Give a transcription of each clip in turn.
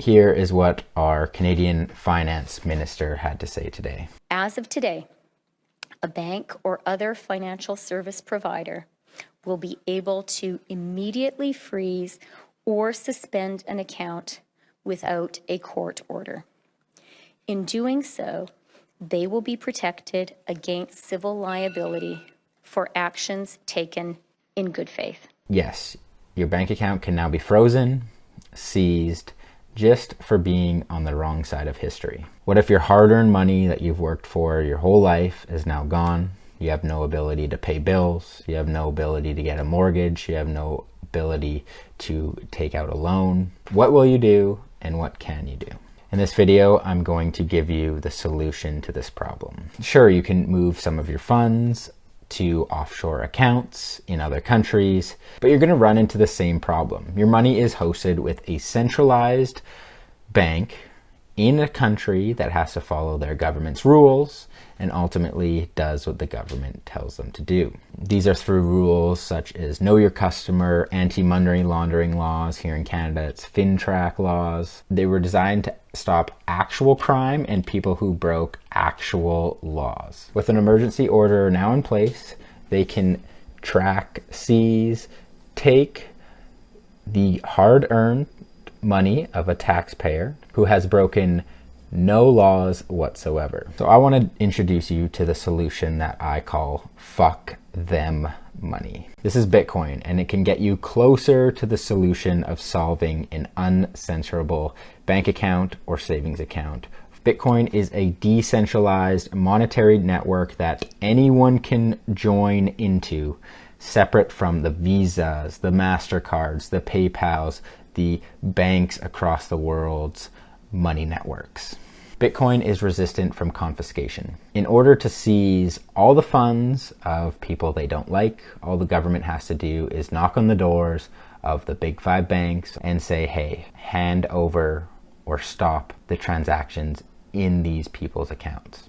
Here is what our Canadian Finance Minister had to say today. As of today, a bank or other financial service provider will be able to immediately freeze or suspend an account without a court order. In doing so, they will be protected against civil liability for actions taken in good faith. Yes, your bank account can now be frozen, seized, just for being on the wrong side of history. What if your hard-earned money that you've worked for your whole life is now gone? You have no ability to pay bills, you have no ability to get a mortgage, you have no ability to take out a loan. What will you do and what can you do? In this video, I'm going to give you the solution to this problem. Sure, you can move some of your funds to offshore accounts in other countries, but you're going to run into the same problem. Your money is hosted with a centralized bank in a country that has to follow their government's rules and ultimately does what the government tells them to do. These are through rules such as know your customer, anti-money laundering laws. Here in Canada, it's FinTrack laws. They were designed to stop actual crime and people who broke actual laws. With an emergency order now in place, they can track, seize, take the hard-earned money of a taxpayer who has broken no laws whatsoever. So I want to introduce you to the solution that I call fuck them money. This is Bitcoin, and it can get you closer to the solution of solving an uncensorable bank account or savings account. Bitcoin is a decentralized monetary network that anyone can join into, separate from the Visas, the MasterCards, the PayPals, the banks across the world's money networks. Bitcoin is resistant from confiscation. In order to seize all the funds of people they don't like, all the government has to do is knock on the doors of the big five banks and say, hey, hand over or stop the transactions in these people's accounts.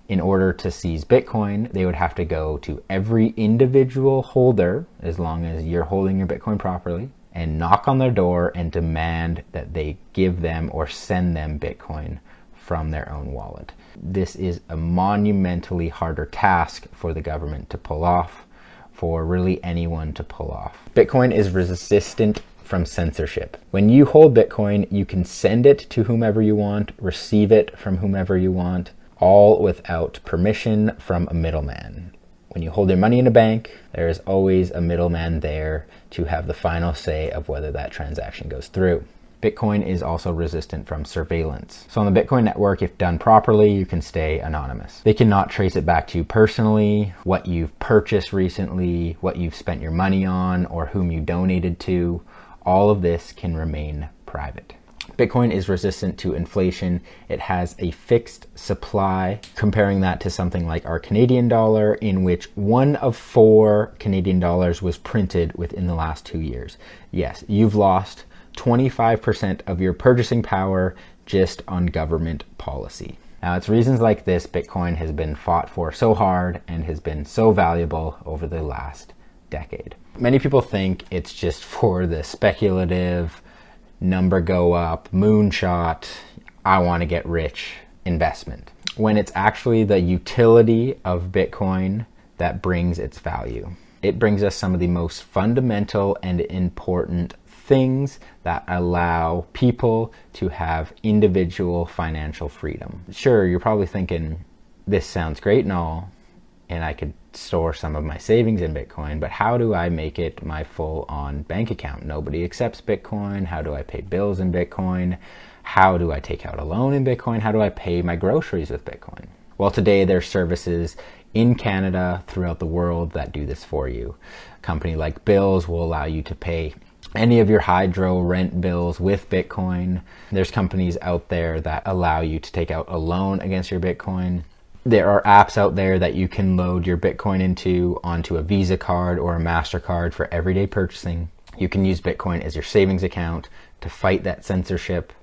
In order to seize Bitcoin, they would have to go to every individual holder, as long as you're holding your Bitcoin properly, and knock on their door and demand that they give them or send them Bitcoin from their own wallet. This is a monumentally harder task for the government to pull off, for really anyone to pull off. Bitcoin is resistant from censorship. When you hold Bitcoin, you can send it to whomever you want, receive it from whomever you want, all without permission from a middleman. When you hold your money in a bank, there is always a middleman there to have the final say of whether that transaction goes through. Bitcoin is also resistant from surveillance. So on the Bitcoin network, if done properly, you can stay anonymous. They cannot trace it back to you personally, what you've purchased recently, what you've spent your money on, or whom you donated to. All of this can remain private. Bitcoin is resistant to inflation. It has a fixed supply, comparing that to something like our Canadian dollar, in which 1 of 4 Canadian dollars was printed within the last 2 years. Yes, you've lost 25% of your purchasing power just on government policy. Now, it's reasons like this Bitcoin has been fought for so hard and has been so valuable over the last decade. Many people think it's just for the speculative, number go up, moonshot, I want to get rich investment, when it's actually the utility of Bitcoin that brings its value. It brings us some of the most fundamental and important things that allow people to have individual financial freedom. Sure, you're probably thinking, this sounds great and all, and I could store some of my savings in Bitcoin, but how do I make it my full-on bank account? Nobody accepts Bitcoin. How do I pay bills in Bitcoin? How do I take out a loan in Bitcoin? How do I pay my groceries with Bitcoin? Well, today there's services in Canada, throughout the world, that do this for you. A company like Bills will allow you to pay any of your hydro rent bills with Bitcoin. There's companies out there that allow you to take out a loan against your Bitcoin. There are apps out there that you can load your Bitcoin onto a Visa card or a MasterCard for everyday purchasing. You can use Bitcoin as your savings account to fight that censorship,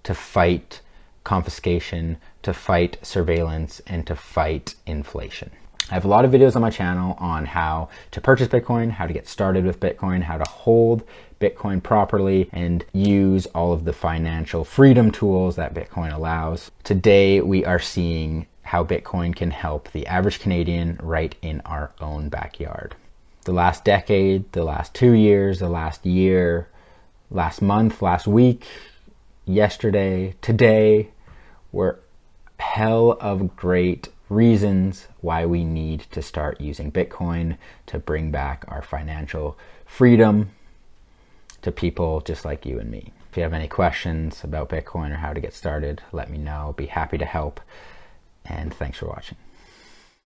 to fight confiscation, to fight surveillance, and to fight inflation. I have a lot of videos on my channel on how to purchase Bitcoin, how to get started with Bitcoin, how to hold Bitcoin properly, and use all of the financial freedom tools that Bitcoin allows. Today, we are seeing how Bitcoin can help the average Canadian right in our own backyard. The last decade, the last 2 years, the last year, last month, last week, yesterday, today, were hell of great reasons why we need to start using Bitcoin to bring back our financial freedom to people just like you and me. If you have any questions about Bitcoin or how to get started, let me know. I'll be happy to help. And thanks for watching.